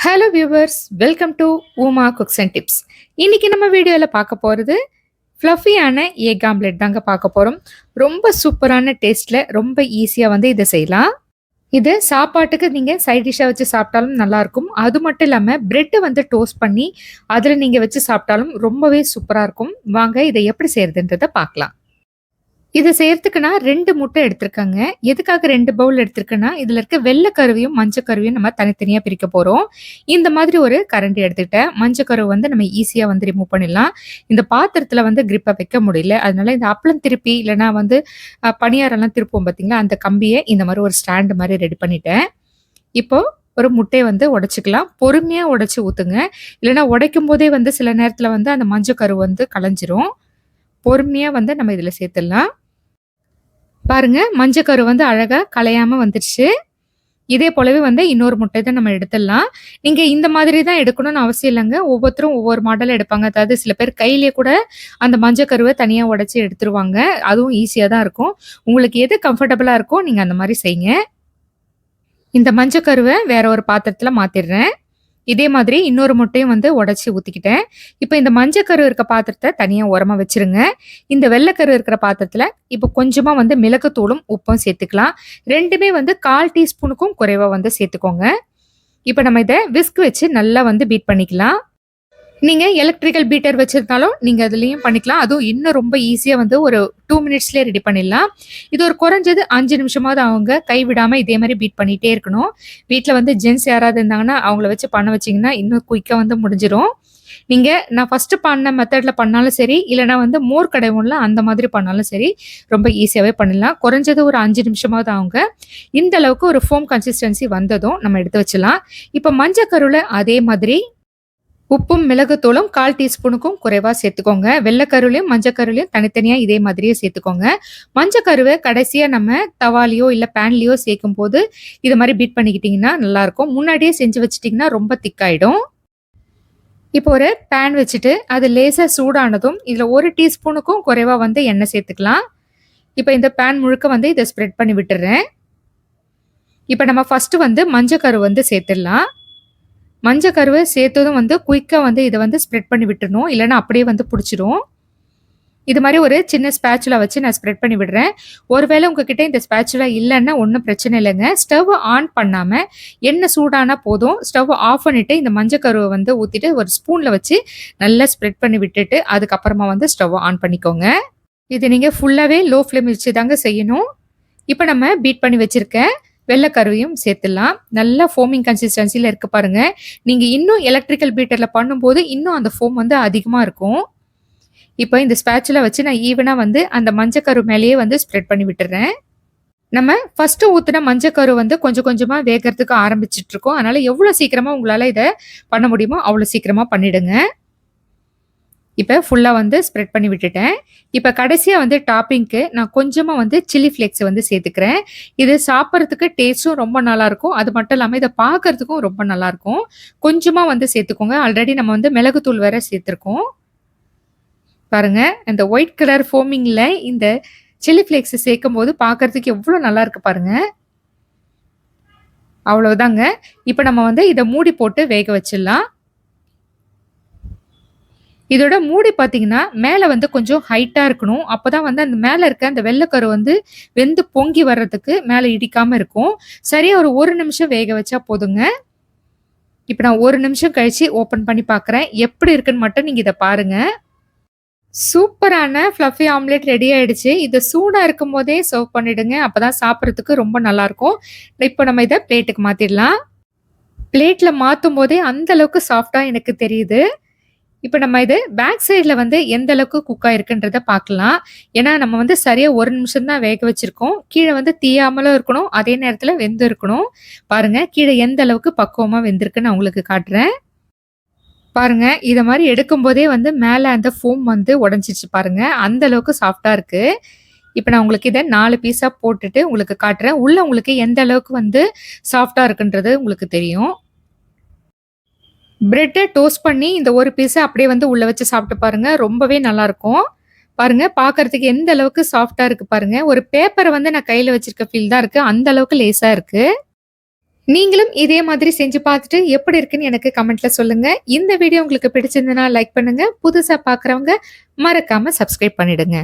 Hello viewers, welcome to Uma cooks and tips. இன்னைக்கு நம்ம வீடியோவில் பார்க்க போகிறது ஃப்ளஃபியான எக் ஆம்லெட் தாங்க பார்க்க போகிறோம். ரொம்ப சூப்பரான டேஸ்ட்டில் ரொம்ப ஈஸியாக வந்து இதை செய்யலாம். இது சாப்பாட்டுக்கு நீங்கள் சைட் டிஷ்ஷாக வச்சு சாப்பிட்டாலும் நல்லாயிருக்கும். அது மட்டும் இல்லாமல் பிரெட்டை வந்து டோஸ்ட் பண்ணி அதில் நீங்கள் வச்சு சாப்பிட்டாலும் ரொம்பவே சூப்பராக இருக்கும். வாங்க இதை எப்படி செய்கிறதுன்றதை பார்க்கலாம். இதை செய்யறதுக்கு நான் 2 முட்டை எடுத்திருக்கேங்க. எதுக்காக 2 பவுல் எடுத்திருக்கேன்னா, இதுல இருக்க வெள்ளை கருவையும், மஞ்சள் கருவையும் நம்ம தனித்தனியா பிரிக்க போறோம். இந்த மாதிரி ஒரு கரண்டி எடுத்துக்கிட்டேன். மஞ்சள் கருவை வந்து நம்ம ஈஸியா வந்து ரிமூவ் பண்ணிடலாம். இந்த பாத்திரத்துல வந்து கிரிப்பை வைக்க முடியல. அதனால இந்த அப்பளம் திருப்பி இல்லைன்னா வந்து பணியாரெல்லாம் திருப்போம் பார்த்தீங்களா, அந்த கம்பியை இந்த மாதிரி ஒரு ஸ்டாண்டு மாதிரி ரெடி பண்ணிட்டேன். இப்போ ஒரு முட்டையை வந்து உடைச்சிக்கலாம். பொறுமையா உடைச்சு ஊத்துங்க. இல்லைன்னா உடைக்கும் போதே வந்து சில நேரத்துல வந்து அந்த மஞ்சள் கரு வந்து கலைஞ்சிரும். பொறுமையா வந்து நம்ம இதுல சேர்த்துடலாம். பாருங்க, மஞ்சக்கரு வந்து அழகா கலையாம வந்துருச்சு. இதே போலவே வந்து இன்னொரு முட்டை தான் நம்ம எடுத்துடலாம். நீங்க இந்த மாதிரி தான் எடுக்கணும்னு அவசியம் இல்லைங்க. ஒவ்வொருத்தரும் ஒவ்வொரு மாடல் எடுப்பாங்க. அதாவது சில பேர் கையிலேயே கூட அந்த மஞ்சக்கருவை தனியா உடைச்சு எடுத்துருவாங்க. அதுவும் ஈஸியா தான் இருக்கும். உங்களுக்கு எது கம்ஃபர்டபுளா இருக்கோ நீங்க அந்த மாதிரி செய்யுங்க. இந்த மஞ்சக்கருவை வேற ஒரு பாத்திரத்துல மாத்திடுறேன். இதே மாதிரி இன்னொரு முட்டையும் வந்து உடைச்சி ஊத்திக்கிட்டேன். இப்போ இந்த மஞ்சக்கரு இருக்க பாத்திரத்தை தனியா ஓரமா வச்சிருங்க. இந்த வெள்ளைக்கரு இருக்கிற பாத்திரத்துல இப்போ கொஞ்சமா வந்து மிளகுத்தூளும் உப்பும் சேர்த்துக்கலாம். 2மே வந்து 1/4 டீஸ்பூனுக்கும் குறைவா வந்து சேர்த்துக்கோங்க. இப்போ நம்ம இதை விஸ்க் வச்சு நல்லா வந்து பீட் பண்ணிக்கலாம். நீங்க எலக்ட்ரிக்கல் பீட்டர் வச்சிருந்தாலும் நீங்க அதுலயும் பண்ணிக்கலாம். அதுவும் இன்னும் ரொம்ப ஈஸியா வந்து ஒரு 2 மினிட்ஸ்லயே ரெடி பண்ணிடலாம். இது ஒரு குறைஞ்சது 5 நிமிஷமாவது அவங்க கைவிடாம இதே மாதிரி பீட் பண்ணிட்டே இருக்கணும். வீட்ல வந்து ஜென்ட்ஸ் யாராவது இருந்தாங்கன்னா அவங்கள வச்சு பண்ண வச்சீங்கன்னா இன்னும் குயிக்கா வந்து முடிஞ்சிரும். நீங்க நான் ஃபர்ஸ்ட் பண்ண மெத்தட்ல பண்ணாலும் சரி, இல்லைன்னா வந்து மோர் கடைவும்ல அந்த மாதிரி பண்ணாலும் சரி, ரொம்ப ஈஸியாவே பண்ணிடலாம். குறைஞ்சது ஒரு 5 நிமிஷமாவது அவங்க இந்த அளவுக்கு ஒரு ஃபோம் கன்சிஸ்டன்சி வந்ததும் நம்ம எடுத்து வச்சிடலாம். இப்போ மஞ்சக்கருல அதே மாதிரி உப்பும் மிளகுத்தூளும் 1/4 டீஸ்பூனுக்கும் குறைவா சேர்த்துக்கோங்க. வெள்ளைக்கருலையும் மஞ்சக்கருலையும் தனித்தனியா இதே மாதிரியே சேர்த்துக்கோங்க. மஞ்சக்கருவை கடைசியா நம்ம தவாலியோ இல்ல பேன்லயோ சேர்க்கும் போது இது மாதிரி பீட் பண்ணிக்கிட்டீங்கன்னா நல்லா இருக்கும். முன்னாடியே செஞ்சு வச்சிட்டீங்கன்னா ரொம்ப திக்காயிடும். இப்போ ஒரு பேன் வச்சுட்டு அது லேசா சூடானதும் இதுல 1 டீஸ்பூனுக்கும் குறைவா வந்து எண்ணெய் சேர்த்துக்கலாம். இப்போ இந்த பேன் முழுக்க வந்து இதை ஸ்ப்ரெட் பண்ணி விட்டுறேன். இப்போ நம்ம ஃபர்ஸ்ட் வந்து மஞ்சக்கரு வந்து சேர்த்துடலாம். மஞ்சள் கருவை சேர்த்ததும் வந்து குயிக்காக வந்து இதை வந்து ஸ்ப்ரெட் பண்ணி விட்டுறணும். இல்லைன்னா அப்படியே வந்து பிடிச்சிரும். இது மாதிரி ஒரு சின்ன ஸ்பேச்சுலா வச்சு நான் ஸ்ப்ரெட் பண்ணி விடுறேன். ஒருவேளை உங்ககிட்ட இந்த ஸ்பேச்சுலா இல்லைன்னா ஒன்றும் பிரச்சனை இல்லைங்க. ஸ்டவ் ஆன் பண்ணாமல் எண்ணெய் சூடானா போதும். ஸ்டவ் ஆஃப் பண்ணிவிட்டு இந்த மஞ்சள் கருவை வந்து ஊற்றிட்டு ஒரு ஸ்பூனில் வச்சு நல்லா ஸ்ப்ரெட் பண்ணி விட்டுட்டு அதுக்கப்புறமா வந்து ஸ்டவ் ஆன் பண்ணிக்கோங்க. இது நீங்கள் ஃபுல்லாகவே லோ ஃப்ளேம் வச்சு தாங்க செய்யணும். இப்போ நம்ம பீட் பண்ணி வச்சுருக்க வெள்ளைக்கருவையும் சேர்த்துடலாம். நல்லா ஃபோமிங் கன்சிஸ்டன்சியில் இருக்கு பாருங்க. நீங்கள் இன்னும் எலக்ட்ரிக்கல் பீட்டரில் பண்ணும்போது இன்னும் அந்த ஃபோம் வந்து அதிகமாக இருக்கும். இப்போ இந்த ஸ்பேச்சுலா வச்சு நான் ஈவனாக வந்து அந்த மஞ்சக்கரு மேலேயே வந்து ஸ்ப்ரெட் பண்ணி விட்டுறேன். நம்ம ஃபர்ஸ்ட்டு ஊற்றின மஞ்சக்கரு வந்து கொஞ்சம் கொஞ்சமாக வேகிறதுக்கு ஆரம்பிச்சிட்டு இருக்கோம். அதனால் எவ்வளோ சீக்கிரமாக உங்களால் இதை பண்ண முடியுமோ அவ்வளோ சீக்கிரமாக பண்ணிடுங்க. இப்போ ஃபுல்லாக வந்து ஸ்ப்ரெட் பண்ணி விட்டுட்டேன். இப்போ கடைசியாக வந்து டாப்பிங்க்கு நான் கொஞ்சமாக வந்து சில்லி ஃப்ளேக்ஸ் வந்து சேர்த்துக்கிறேன். இது சாப்பிட்றதுக்கு டேஸ்ட்டும் ரொம்ப நல்லாயிருக்கும். அது மட்டும் இல்லாமல் இதை பார்க்கறதுக்கும் ரொம்ப நல்லாயிருக்கும். கொஞ்சமாக வந்து சேர்த்துக்கோங்க. ஆல்ரெடி நம்ம வந்து மிளகுத்தூள் வேற சேர்த்துருக்கோம். பாருங்க, இந்த ஒயிட் கலர் ஃபோமிங்கில் இந்த சில்லி ஃப்ளேக்ஸ் சேர்க்கும் போது பார்க்கறதுக்கு எவ்வளோ நல்லா இருக்கு பாருங்க. அவ்வளவுதாங்க. இப்போ நம்ம வந்து இதை மூடி போட்டு வேக வச்சிடலாம். இதோட மூடி பார்த்தீங்கன்னா மேலே வந்து கொஞ்சம் ஹைட்டா இருக்கணும். அப்பதான் வந்து அந்த மேலே இருக்க அந்த வெள்ளைக்கரு வந்து வெந்து பொங்கி வர்றதுக்கு மேலே இடிக்காம இருக்கும். சரியா ஒரு 1 நிமிஷம் வேக வச்சா போதுங்க. இப்போ நான் 1 நிமிஷம் கழிச்சு ஓப்பன் பண்ணி பார்க்குறேன். எப்படி இருக்குன்னு மட்டும் நீங்க இதை பாருங்க. சூப்பரான ஃப்ளஃபி ஆம்லெட் ரெடி ஆயிடுச்சு. இது சூடா இருக்கும் போதே சர்வ் பண்ணிடுங்க. அப்பதான் சாப்பிட்றதுக்கு ரொம்ப நல்லா இருக்கும். இப்போ நம்ம இதை பிளேட்டுக்கு மாத்திடலாம். பிளேட்ல மாத்தும் போதே அந்த அளவுக்கு சாஃப்டா எனக்கு தெரியுது. இப்போ நம்ம இது பேக் சைடில் வந்து எந்த அளவுக்கு குக் ஆயிருக்குன்றத பார்க்கலாம். ஏன்னா நம்ம வந்து சரியாக 1 நிமிஷம் தான் வேக வச்சிருக்கோம். கீழே வந்து தீயாமலும் இருக்கணும், அதே நேரத்தில் வெந்து இருக்கணும். பாருங்க, கீழே எந்த அளவுக்கு பக்குவமாக வெந்திருக்குன்னு நான் உங்களுக்கு காட்டுறேன். பாருங்க, இதை மாதிரி எடுக்கும் போதே வந்து மேலே அந்த ஃபோம் வந்து உடஞ்சிச்சு பாருங்க. அந்த அளவுக்கு சாஃப்டா இருக்கு. இப்போ நான் உங்களுக்கு இதை 4 பீஸாக போட்டுட்டு உங்களுக்கு காட்டுறேன். உள்ள உங்களுக்கு எந்த அளவுக்கு வந்து சாஃப்டா இருக்குன்றது உங்களுக்கு தெரியும். பிரெட்டை டோஸ்ட் பண்ணி இந்த ஒரு பீஸை அப்படியே வந்து உள்ள வச்சு சாப்பிட்டு பாருங்க. ரொம்பவே நல்லா இருக்கும். பாருங்க, பார்க்கறதுக்கு எந்த அளவுக்கு சாஃப்ட்டா இருக்கு பாருங்க. ஒரு பேப்பரை வந்து நான் கையில வச்சிருக்க ஃபீல் தான் இருக்கு. அந்த அளவுக்கு லேசா இருக்கு. நீங்களும் இதே மாதிரி செஞ்சு பார்த்துட்டு எப்படி இருக்குன்னு எனக்கு கமெண்ட்ல சொல்லுங்க. இந்த வீடியோ உங்களுக்கு பிடிச்சிருந்ததுன்னா லைக் பண்ணுங்க. புதுசா பார்க்குறவங்க மறக்காம சப்ஸ்கிரைப் பண்ணிடுங்க.